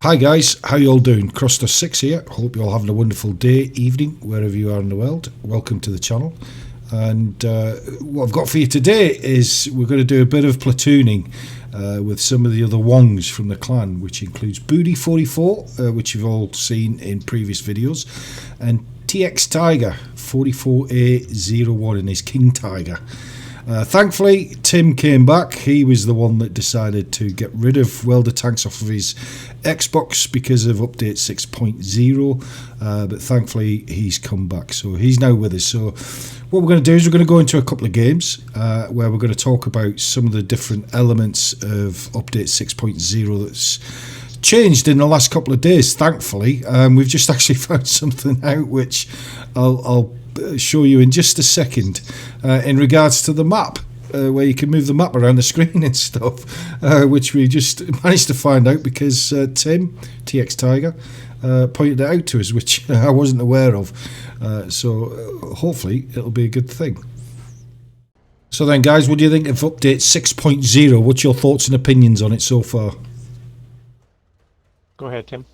Hi guys, how you all doing? Croster6 here. Hope you're all having a wonderful day, evening, wherever you are in the world. Welcome to the channel. And what I've got for you today is we're going to do a bit of platooning with some of the other Wongs from the clan, which includes Booty44, which you've all seen in previous videos, and TX Tiger 44A01 and his King Tiger. Thankfully, Tim came back. He was the one that decided to get rid of welder tanks off of his Xbox because of update 6.0, but thankfully he's come back, so he's now with us. So what we're going to do is we're going to go into a couple of games where we're going to talk about some of the different elements of update 6.0 that's changed in the last couple of days. Thankfully, we've just actually found something out which I'll show you in just a second in regards to the map, where you can move the map around the screen and stuff, which we just managed to find out because Tim, TX Tiger, pointed it out to us, which I wasn't aware of. So hopefully it'll be a good thing. So then guys, what do you think of update 6.0? What's your thoughts and opinions on it so far? Go ahead, Tim.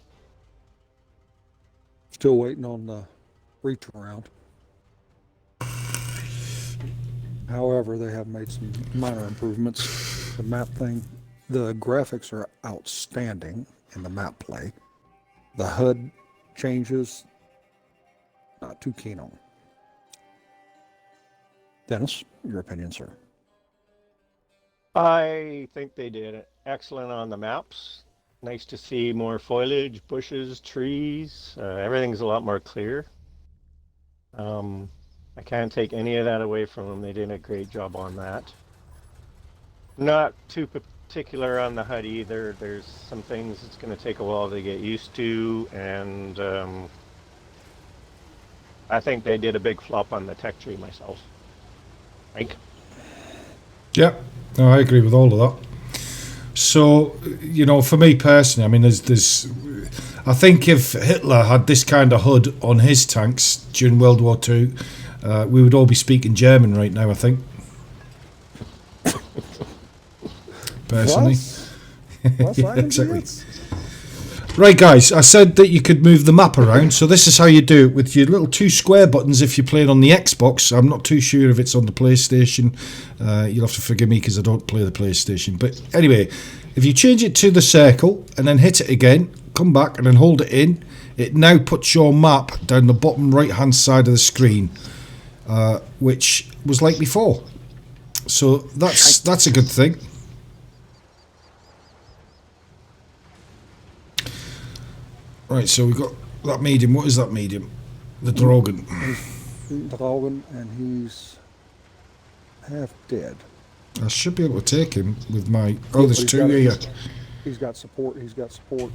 Still waiting on the reach around. However, they have made some minor improvements. The map thing, the graphics are outstanding in the map play. The HUD changes, not too keen on. Dennis, your opinion, sir? I think they did excellent on the maps. Nice to see more foliage, bushes, trees. Everything's a lot more clear. I can't take any of that away from them. They did a great job on that. Not too particular on the HUD either. There's some things it's going to take a while to get used to, and I think they did a big flop on the tech tree myself. Frank? Yeah, no, I agree with all of that. So, you know, for me personally, I mean, there's I think if Hitler had this kind of HUD on his tanks during World War II, we would all be speaking German right now, I think. Personally. Yeah, exactly. Right, guys, I said that you could move the map around, so this is how you do it with your little two square buttons if you're playing on the Xbox. I'm not too sure if it's on the PlayStation. You'll have to forgive me because I don't play the PlayStation. But anyway, if you change it to the circle and then hit it again, come back and then hold it in, it now puts your map down the bottom right-hand side of the screen, which was like before. So that's a good thing. Right, so we've got that medium. What is that medium? The Drogon. Drogon, and he's half dead. I should be able to take him with my... Oh, there's two here. He's got support. He's got support.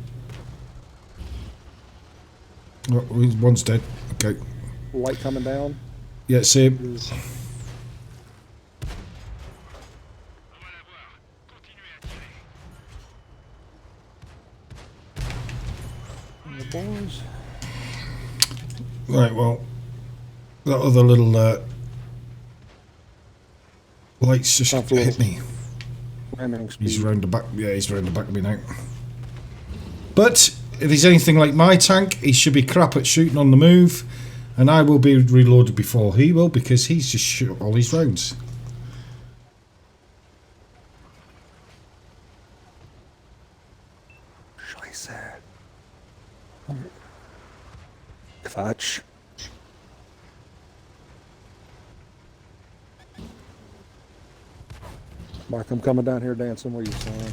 Oh, one's dead. Okay. Light coming down. Yeah, same. Boys. Right, well, that other little light's just hit me. He's round the back. Yeah, he's round the back of me now. But if he's anything like my tank, he should be crap at shooting on the move, and I will be reloaded before he will because he's just shot all his rounds. Fetch. Mark, I'm coming down here dancing with you, son.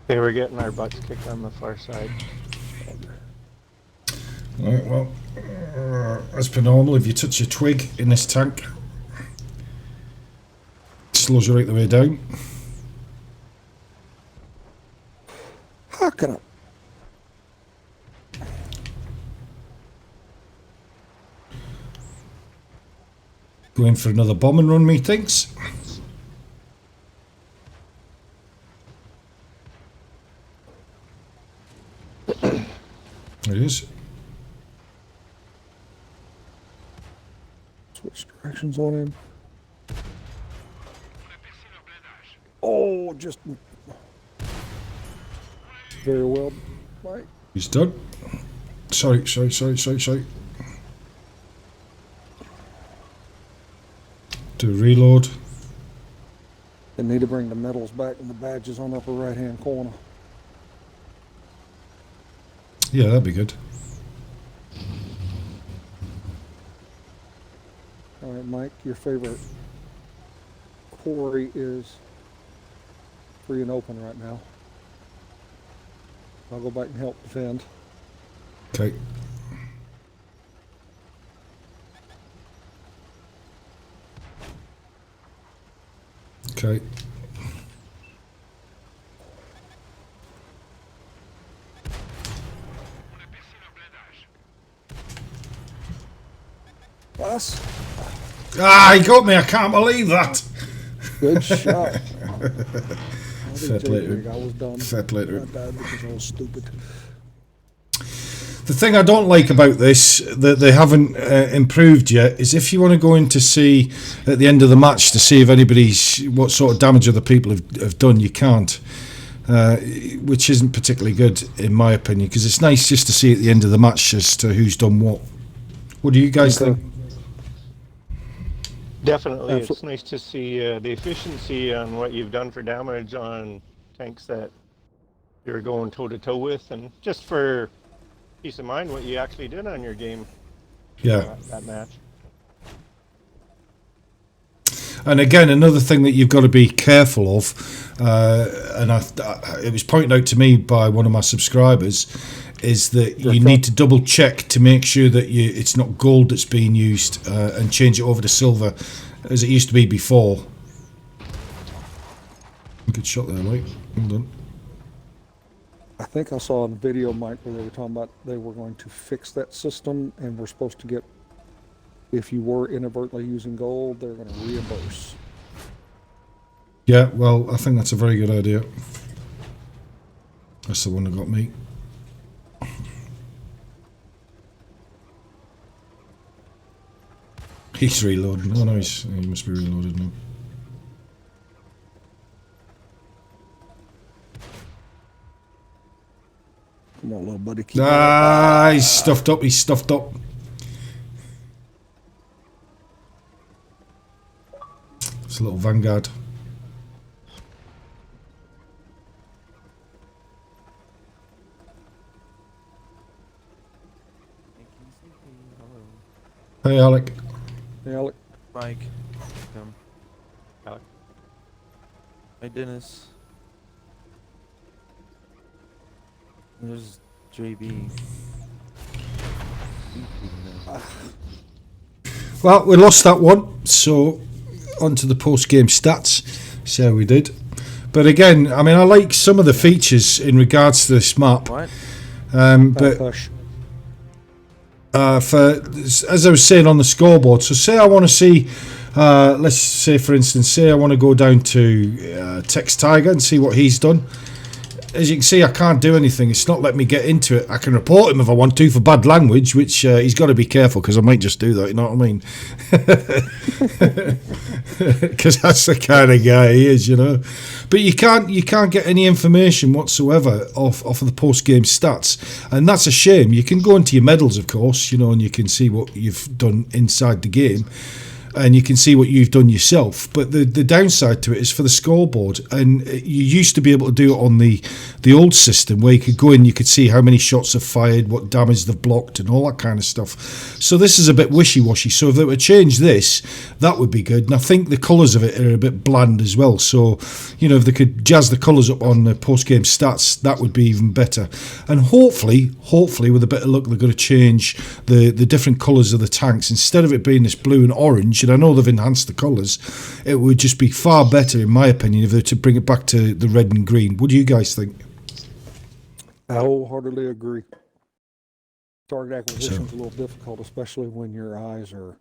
They were getting our butts kicked on the far side. Right, well, as per normal, if you touch a twig in this tank, slows you right the way down. How can I? Going for another bombing run, methinks. There it is. Switch directions on him. Oh, just very well, Mike. He's done. Sorry. Do a reload. They need to bring the medals back and the badges on the upper right-hand corner. Yeah, that'd be good. All right, Mike, your favorite quarry is free and open right now. I'll go back and help defend. Okay. Okay. Us? Ah, he got me. I can't believe that. Good shot. Fair play to him. I was done. Fair play to I him. died because I was stupid. The thing I don't like about this that they haven't improved yet is if you want to go in to see at the end of the match to see if anybody's what sort of damage other people have done, you can't, which isn't particularly good in my opinion, because it's nice just to see at the end of the match as to who's done what. What do you guys think? Definitely, it's nice to see the efficiency on what you've done for damage on tanks that you're going toe-to-toe with, and just for peace of mind what you actually did on your game. Yeah. That match. And again, another thing that you've got to be careful of, and it was pointed out to me by one of my subscribers, is that you need to double check to make sure that it's not gold that's being used, and change it over to silver as it used to be before. Good shot there, Mike. Well done. I think I saw in a video, Mike, where they were talking about they were going to fix that system and we're supposed to get, if you were inadvertently using gold, they're going to reimburse. Yeah, well, I think that's a very good idea. That's the one that got me. He's reloading. Oh, no, he must be reloaded now. Come on, little buddy. Keep He's stuffed up. He's stuffed up. It's a little Vanguard. Hey, Alec. Hey, Alec. Mike. Come. Alec. Hey, Dennis. There's JB. Well, we lost that one, so on to the post-game stats. See how we did. But again, I mean, I like some of the features in regards to this map. What? But as I was saying on the scoreboard, so say I want to see, let's say for instance, say I want to go down to Tex Tiger and see what he's done. As you can see, I can't do anything. It's not letting me get into it. I can report him if I want to for bad language, which he's got to be careful because I might just do that, you know what I mean? Because that's the kind of guy he is, you know. But you can't get any information whatsoever off of the post-game stats, and that's a shame. You can go into your medals, of course, you know, and you can see what you've done inside the game, and you can see what you've done yourself. But the downside to it is for the scoreboard, and you used to be able to do it on the old system where you could go in, you could see how many shots have fired, what damage they've blocked, and all that kind of stuff. So this is a bit wishy-washy. So if they were to change this, that would be good. And I think the colours of it are a bit bland as well. So, you know, if they could jazz the colours up on the post-game stats, that would be even better. And hopefully, with a bit of luck, they're going to change the different colours of the tanks. Instead of it being this blue and orange, and I know they've enhanced the colours, it would just be far better, in my opinion, if they were to bring it back to the red and green. What do you guys think? I wholeheartedly agree. Target acquisition is a little difficult, especially when your eyes are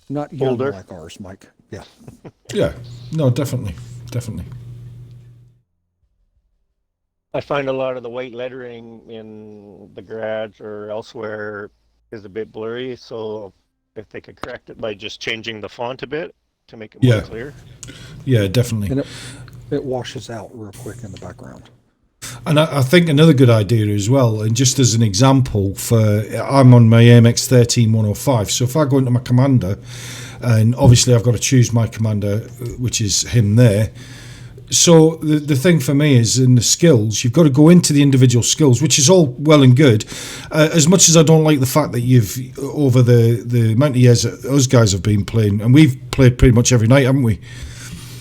not young Older. like ours, Mike. Yeah. Yeah, no, definitely. I find a lot of the white lettering in the garage or elsewhere is a bit blurry, so if they could correct it by just changing the font a bit to make it more Yeah, clear. yeah, definitely. And it washes out real quick in the background. And I think another good idea as well, and just as an example, I'm on my AMX 13105. So if I go into my commander, and obviously I've got to choose my commander, which is him there. So the thing for me is in the skills, you've got to go into the individual skills, which is all well and good. As much as I don't like the fact that you've, over the amount of years that us guys have been playing, and we've played pretty much every night, haven't we?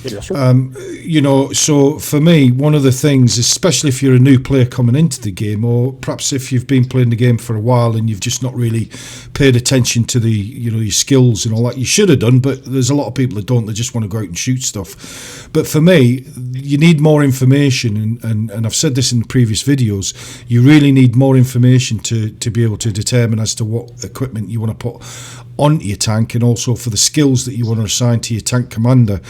Yes, sir. You know, so for me, one of the things, especially if you're a new player coming into the game, or perhaps if you've been playing the game for a while and you've just not really paid attention to the, you know, your skills and all that, you should have done, but there's a lot of people that don't, they just want to go out and shoot stuff. But for me, you need more information, and I've said this in previous videos, you really need more information to be able to determine as to what equipment you want to put onto your tank, and also for the skills that you want to assign to your tank commander.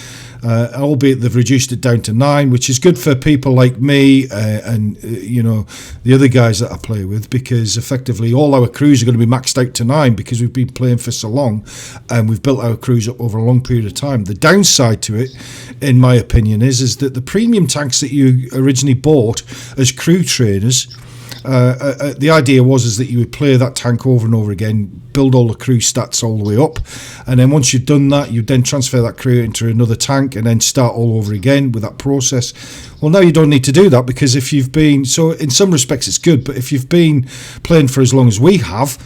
Albeit they've reduced it down to 9, which is good for people like me and you know, the other guys that I play with, because effectively all our crews are going to be maxed out to 9 because we've been playing for so long and we've built our crews up over a long period of time. The downside to it, in my opinion, is that the premium tanks that you originally bought as crew trainers, the idea was that you would play that tank over and over again, build all the crew stats all the way up, and then once you've done that, you'd then transfer that crew into another tank and then start all over again with that process. Well, now you don't need to do that, because if you've been, so in some respects it's good, but if you've been playing for as long as we have,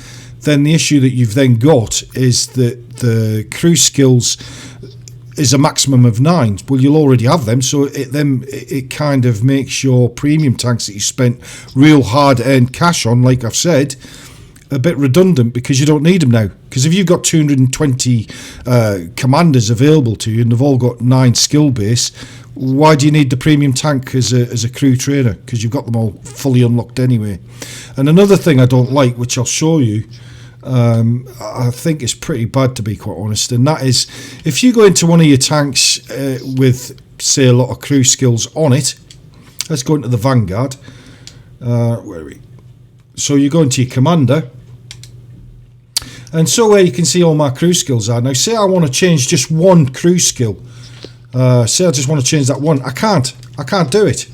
then the issue that you've then got is that the crew skills is a maximum of 9. Well, you'll already have them, so it kind of makes your premium tanks that you spent real hard-earned cash on, like I've said, a bit redundant, because you don't need them now. Because if you've got 220 commanders available to you and they've all got 9 skill base, why do you need the premium tank as a crew trainer? Because you've got them all fully unlocked anyway. And another thing I don't like, which I'll show you, I think it's pretty bad, to be quite honest, and that is if you go into one of your tanks with, say, a lot of crew skills on it. Let's go into the Vanguard. Where are we? So you go into your commander, and so where you can see all my crew skills are. Now, say I want to change just one crew skill. Say I just want to change that one. I can't do it.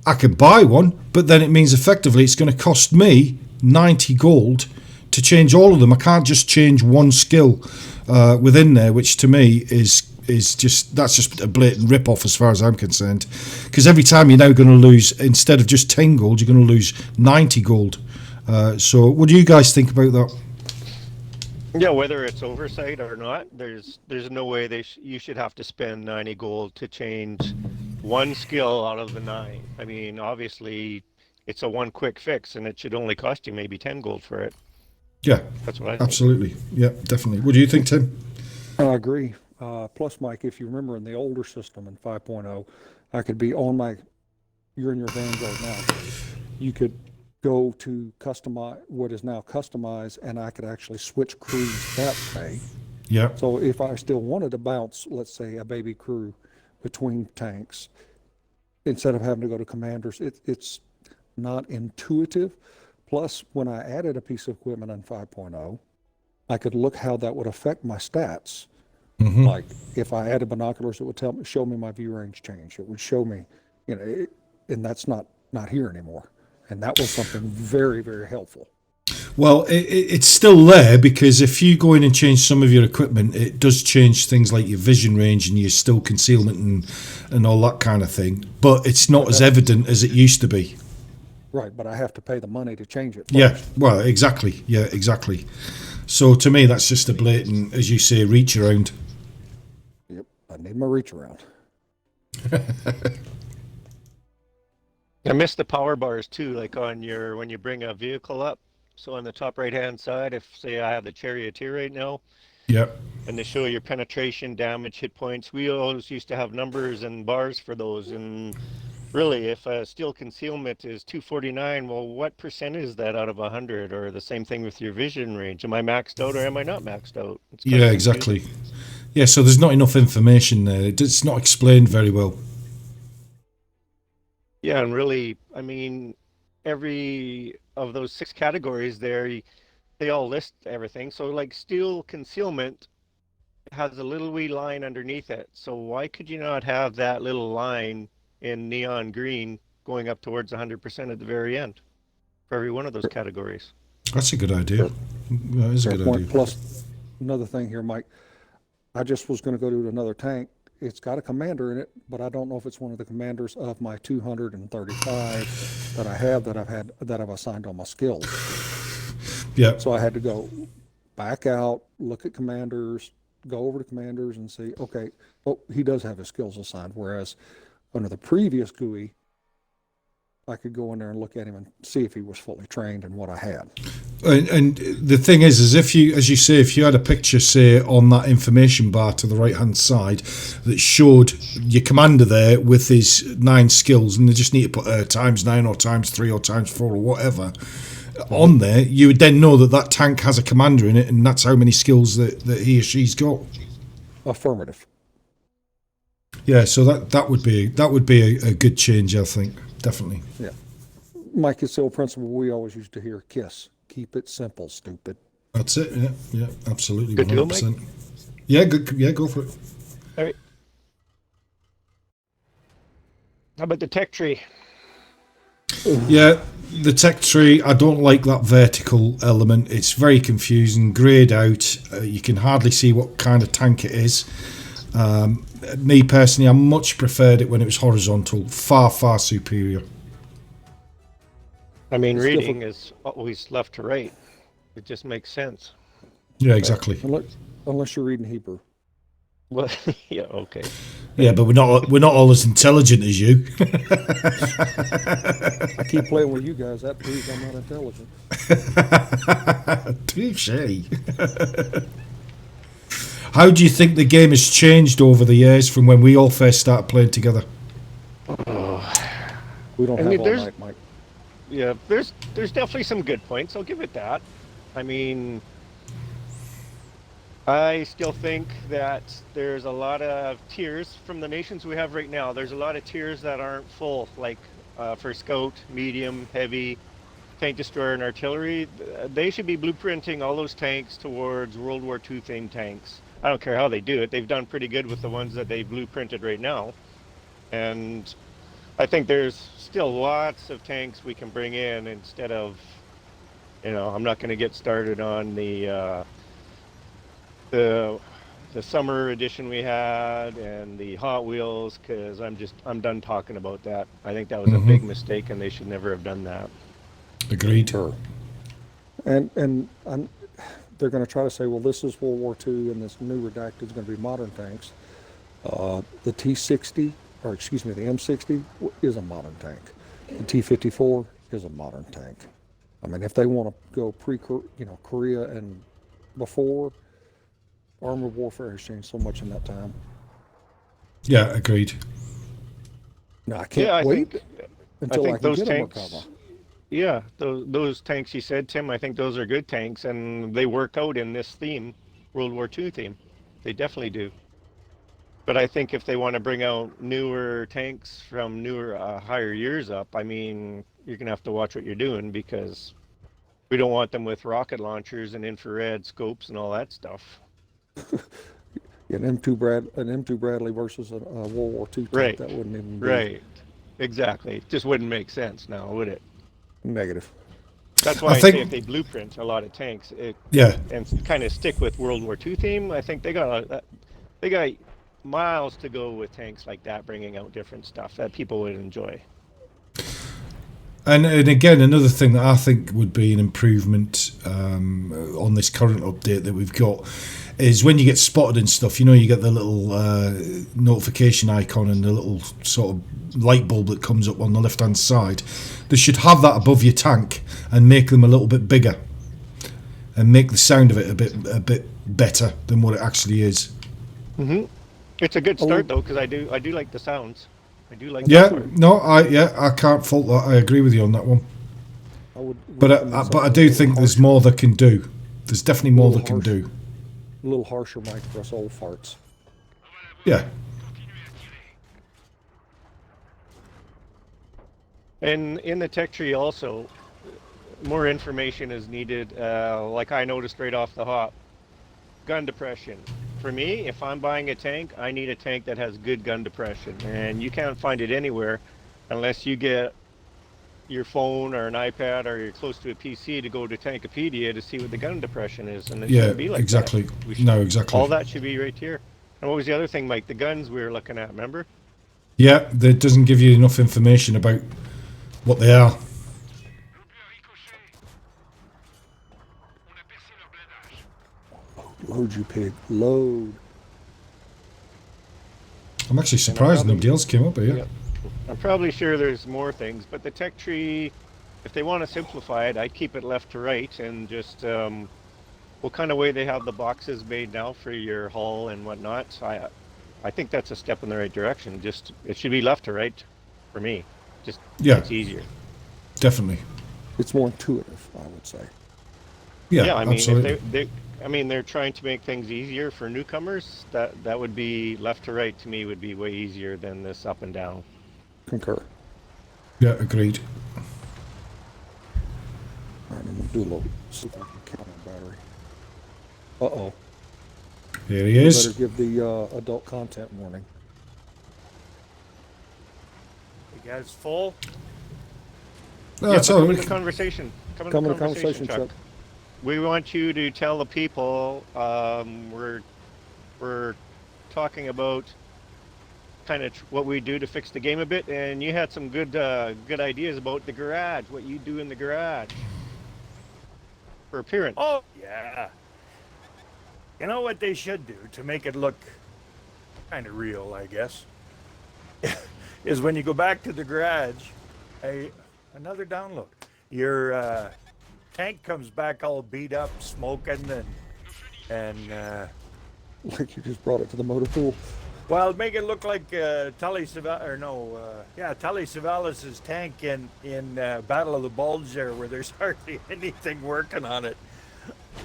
I can buy one, but then it means effectively it's going to cost me 90 gold to change all of them. I can't just change one skill within there, which to me is just, that's just a blatant rip-off as far as I'm concerned. Because every time you're now going to lose, instead of just 10 gold, you're going to lose 90 gold. So what do you guys think about that? Yeah, whether it's oversight or not, there's no way you should have to spend 90 gold to change one skill out of the 9. I mean, obviously, it's a one quick fix, and it should only cost you maybe 10 gold for it. Yeah, that's what I think. Absolutely. Yeah, definitely. What do you think, Tim? I agree. Plus, Mike, if you remember in the older system in 5.0, I could be on my, you're in your Vanguard now, you could go to customize what is now customized, and I could actually switch crews that way. Yeah. So if I still wanted to bounce, let's say, a baby crew between tanks, instead of having to go to commanders, it's not intuitive. Plus, when I added a piece of equipment in 5.0, I could look how that would affect my stats. Mm-hmm. Like if I added binoculars, it would show me my view range change. It would show me, and that's not here anymore. And that was something very, very helpful. Well, it's still there, because if you go in and change some of your equipment, it does change things like your vision range and your still concealment and all that kind of thing. But it's not as evident as it used to be. Right, but I have to pay the money to change it first. Yeah, well, exactly. Yeah, exactly. So to me, that's just a blatant, as you say, reach around. Yep, I need my reach around. I miss the power bars too, like when you bring a vehicle up. So on the top right hand side, if say I have the Charioteer right now, Yep. and they show your penetration, damage, hit points, we always used to have numbers and bars for those. And really, if a steel concealment is 249, well, what percent is that out of 100? Or the same thing with your vision range. Am I maxed out or am I not maxed out? Yeah, exactly. Yeah, so there's not enough information there. It's not explained very well. Yeah, and really, I mean, every of those 6 categories there, they all list everything. So like steel concealment has a little wee line underneath it. So why could you not have that little line in neon green going up towards 100% at the very end for every one of those categories? That's a good idea. Fair, That is a fair good point. idea. Plus, another thing here, Mike, I just was going to go to another tank. It's got a commander in it, but I don't know if it's one of the commanders of my 235 that I have that I've assigned on my skills. Yeah. So I had to go back out, look at commanders, go over to commanders and see, okay, oh, he does have his skills assigned. Whereas under the previous GUI, I could go in there and look at him and see if he was fully trained and what I had. And the thing is if you, as you say, if you had a picture, say, on that information bar to the right-hand side that showed your commander there with his 9 skills, and they just need to put ×9 or ×3 or ×4 or whatever on there, you would then know that that tank has a commander in it, and that's how many skills that he or she's got. Affirmative. Yeah, so that would be a good change, I think, definitely. Yeah. Mike, it's the old principle we always used to hear, KISS. Keep it simple, stupid. That's it. Yeah, absolutely. Good deal, 100%. Yeah, good. Yeah, go for it. All right. How about the tech tree? Yeah, the tech tree, I don't like that vertical element. It's very confusing, greyed out. You can hardly see what kind of tank it is. Me personally, I much preferred it when it was horizontal. Far, far superior. I mean, reading is always left to right. It just makes sense. Yeah, exactly. Unless you're reading Hebrew. Well, yeah, okay. Yeah, but we're not all as intelligent as you. I keep playing with you guys. That proves I'm not intelligent. Touche. How do you think the game has changed over the years from when we all first started playing together? We don't have all night, Mike. Yeah, there's definitely some good points. I'll give it that. I mean, I still think that there's a lot of tiers from the nations we have right now. There's a lot of tiers that aren't full, like for scout, medium, heavy, tank destroyer, and artillery. They should be blueprinting all those tanks towards World War II themed tanks. I don't care how they do it. They've done pretty good with the ones that they've blueprinted right now. And I think there's still lots of tanks we can bring in instead of, I'm not going to get started on the summer edition we had and the Hot Wheels, because I'm done talking about that. I think that was a big mistake, and they should never have done that. Agreed. Sure. And they're going to try to say, well, this is World War II, and this new redacted is going to be modern tanks. The T-60, or excuse me, the M60 is a modern tank. The T-54 is a modern tank. I mean, if they want to go Korea and before, armored warfare has changed so much in that time. Yeah, agreed. Now I can't wait until I can those get tanks, a Merkava. Yeah, those tanks you said, Tim, I think those are good tanks, and they work out in this theme, World War II theme. They definitely do. But I think if they want to bring out newer tanks from higher years up, I mean, you're going to have to watch what you're doing, because we don't want them with rocket launchers and infrared scopes and all that stuff. An M2 Bradley versus a World War II tank, right. That wouldn't even be right. Exactly. It just wouldn't make sense now, would it? Negative. That's why I say if they blueprint a lot of tanks, and kind of stick with World War II theme, I think they got miles to go with tanks like that, bringing out different stuff that people would enjoy. And again, another thing that I think would be an improvement on this current update that we've got is when you get spotted and stuff, you get the little notification icon and the little sort of light bulb that comes up on the left-hand side. They should have that above your tank and make them a little bit bigger and make the sound of it a bit better than what it actually is. Mm-hmm. It's a good start though, because I do like the sounds. I do like. I can't fault that. I agree with you on that one. But I do think there's more they can do. There's definitely more they can do. A little harsher mic for us old farts. Yeah. And in the tech tree also, more information is needed. Like I noticed right off the hop, gun depression. For me, if I'm buying a tank, I need a tank that has good gun depression, and you can't find it anywhere unless you get your phone or an iPad or you're close to a PC to go to Tankopedia to see what the gun depression is, and it Yeah, shouldn't be like exactly. that. No, exactly. All that should be right here. And what was the other thing, Mike? The guns we were looking at, remember? Yeah, that doesn't give you enough information about what they are. Load, you pig. Load. I'm actually surprised nobody else came up here. Yep. I'm probably sure there's more things, but the tech tree, if they want to simplify it, I'd keep it left to right and just what kind of way they have the boxes made now for your hull and whatnot. So I think that's a step in the right direction. Just it should be left to right for me. Just Yeah, it's easier. definitely. It's more intuitive, I would say. Yeah, I mean, absolutely. if they're trying to make things easier for newcomers. That would be left to right to me would be way easier than this up and down. Concur. Yeah, agreed. All right, I'm going to do a little, see if I can count on battery. Uh-oh. Here he is. Better give the adult content warning. You guys full? No, it's all Come in right. the conversation. Come Come in in the the conversation, Chuck. We want you to tell the people we're talking about kind of what we do to fix the game a bit, and you had some good ideas about the garage, what you do in the garage for appearance. Oh, yeah. You know what they should do to make it look kind of real, I guess, is when you go back to the garage, another download. Your tank comes back all beat up, smoking, and Like you just brought it to the motor pool. well, make it look like Tully Savalas' tank in Battle of the Bulge there, where there's hardly anything working on it.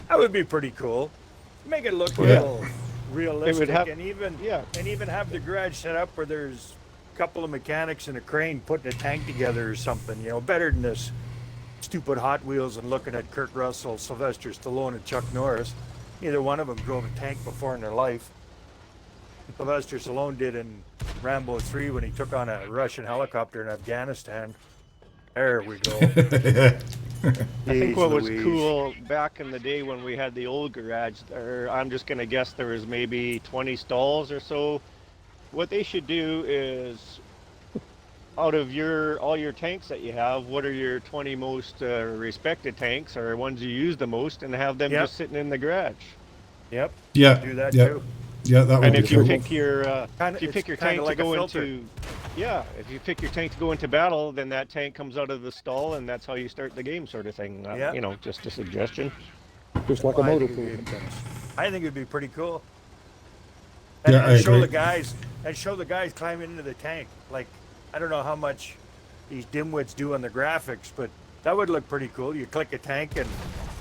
That would be pretty cool. Make it look real realistic, and even have the garage set up where there's a couple of mechanics and a crane putting a tank together or something. You know, better than this stupid Hot Wheels and looking at Kurt Russell, Sylvester Stallone, and Chuck Norris. Neither one of them drove a tank before in their life. Sylvester Stallone did in Rambo 3 when he took on a Russian helicopter in Afghanistan. There we go. I think what was cool back in the day when we had the old garage, I'm just going to guess there was maybe 20 stalls or so. What they should do is, out of all your tanks that you have, what are your 20 most respected tanks or ones you use the most, and have them just sitting in the garage. Yep. Yeah, Do that yeah, too. yeah. That would And be if you cool. pick your tank like to a go filter. into, if you pick your tank to go into battle, then that tank comes out of the stall, and that's how you start the game, sort of thing. Yeah. You know, just a suggestion. Just like a I motor think pool. it'd be- I think it'd be pretty cool. Yeah, I show agree. the guys climbing into the tank. Like, I don't know how much these dimwits do on the graphics, but that would look pretty cool. You click a tank and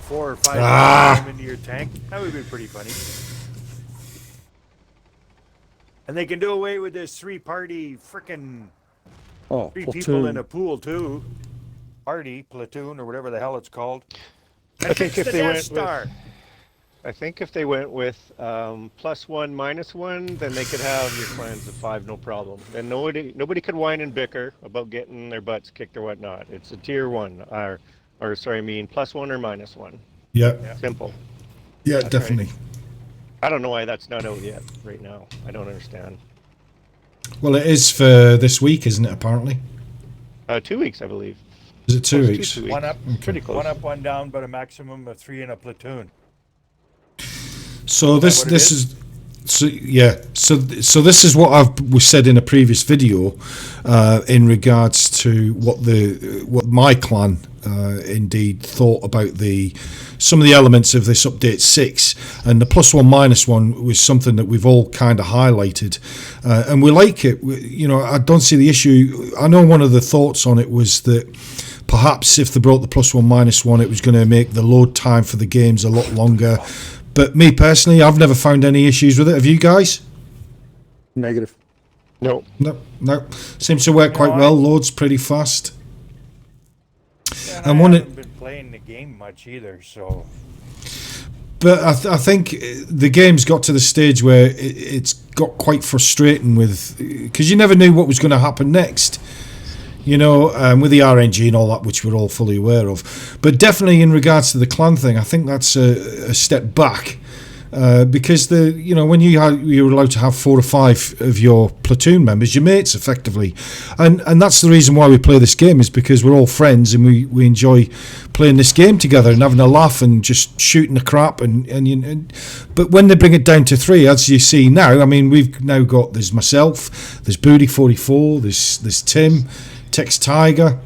4 or 5 guys climb into your tank. That would be pretty funny. And they can do away with this 3-party frickin' Oh, 3 platoon. people in a pool too. Party, platoon, or whatever the hell it's called. I think if the they Death went Star. I think if they went with +1, -1, then they could have your clans of 5, no problem. Then nobody could whine and bicker about getting their butts kicked or whatnot. It's a tier 1, +1 or -1. Yeah, Simple. yeah, definitely. I don't know why that's not out yet right now. I don't understand. Well, it is for this week, isn't it? Apparently, 2 weeks, I believe. is it 2 Close to weeks? 2 weeks. One up, Pretty close. one up, one down, but a maximum of 3 in a platoon. So this what it this is? is so yeah so this is what was said in a previous video in regards to what my clan indeed thought about some of the elements of this update 6, and the +1 -1 was something that we've all kind of highlighted, and we like it. You know, I don't see the issue. I know one of the thoughts on it was that perhaps if they brought the +1 -1, it was going to make the load time for the games a lot longer. But me personally, I've never found any issues with it. Have you guys? Negative. No. No. Seems to work quite No, well. Loads pretty fast. Yeah, And I one haven't been playing game much either. So, But I think the game's got to the stage where it's got quite frustrating because you never knew what was going to happen next. You know, with the RNG and all that, which we're all fully aware of. But definitely in regards to the clan thing, I think that's a step back. Because when you're allowed to have 4 or 5 of your platoon members, your mates effectively, and that's the reason why we play this game, is because we're all friends and we enjoy playing this game together and having a laugh and just shooting the crap but when they bring it down to 3, as you see now, I mean, we've now got, there's myself, there's Booty 44, there's Tim, Tex Tiger,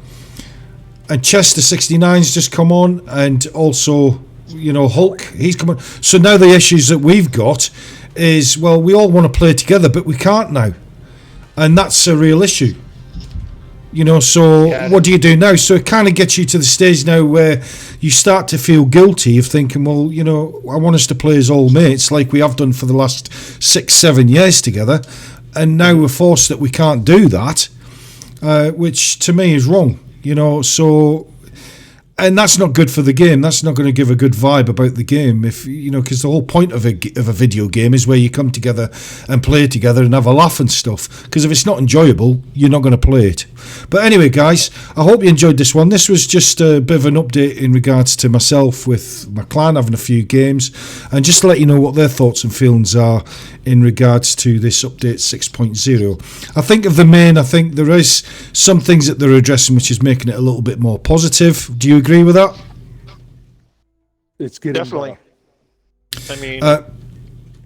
and Chester 69's just come on, and also Hulk, he's coming. So now the issues that we've got is, well, we all want to play together, but we can't now, and that's a real issue. So what do you do now? So it kind of gets you to the stage now where you start to feel guilty of thinking, well, I want us to play as old mates like we have done for the last 6-7 years together, and now we're forced that we can't do that, which to me is wrong. So. And that's not good for the game. That's not going to give a good vibe about the game, because the whole point of a video game is where you come together and play together and have a laugh and stuff. Because if it's not enjoyable, you're not going to play it. But anyway, guys, I hope you enjoyed this one. This was just a bit of an update in regards to myself with my clan having a few games, and just to let you know what their thoughts and feelings are in regards to this update 6.0. I think there is some things that they're addressing which is making it a little bit more positive. Do you agree with that? It's getting Definitely. I mean,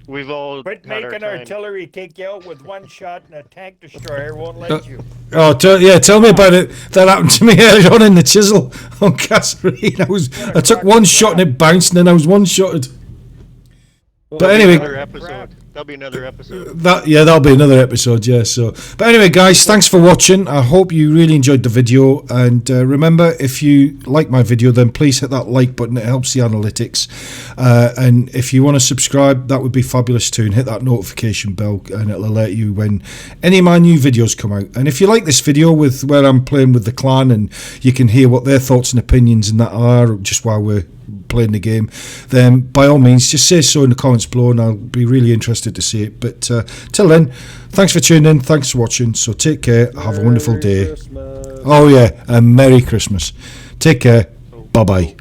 we've all quit had our making time. artillery take you out with one shot, and a tank destroyer won't let you. Oh, tell me about it. That happened to me earlier on in the Chisel on Kasserine. I took one shot and it bounced, and then I was one-shotted. But anyway, That'll be another episode. That'll be another episode. Yeah. So, but anyway, guys, thanks for watching. I hope you really enjoyed the video. And remember, if you like my video, then please hit that like button. It helps the analytics. And if you want to subscribe, that would be fabulous too. And hit that notification bell, and it'll alert you when any of my new videos come out. And if you like this video with where I'm playing with the clan, and you can hear what their thoughts and opinions and that are just while we're playing the game, then by all means just say so in the comments below, and I'll be really interested to see it. But till then, thanks for tuning in, thanks for watching, so take care, have a wonderful day. Christmas. Oh yeah, and Merry Christmas. Take care, bye bye.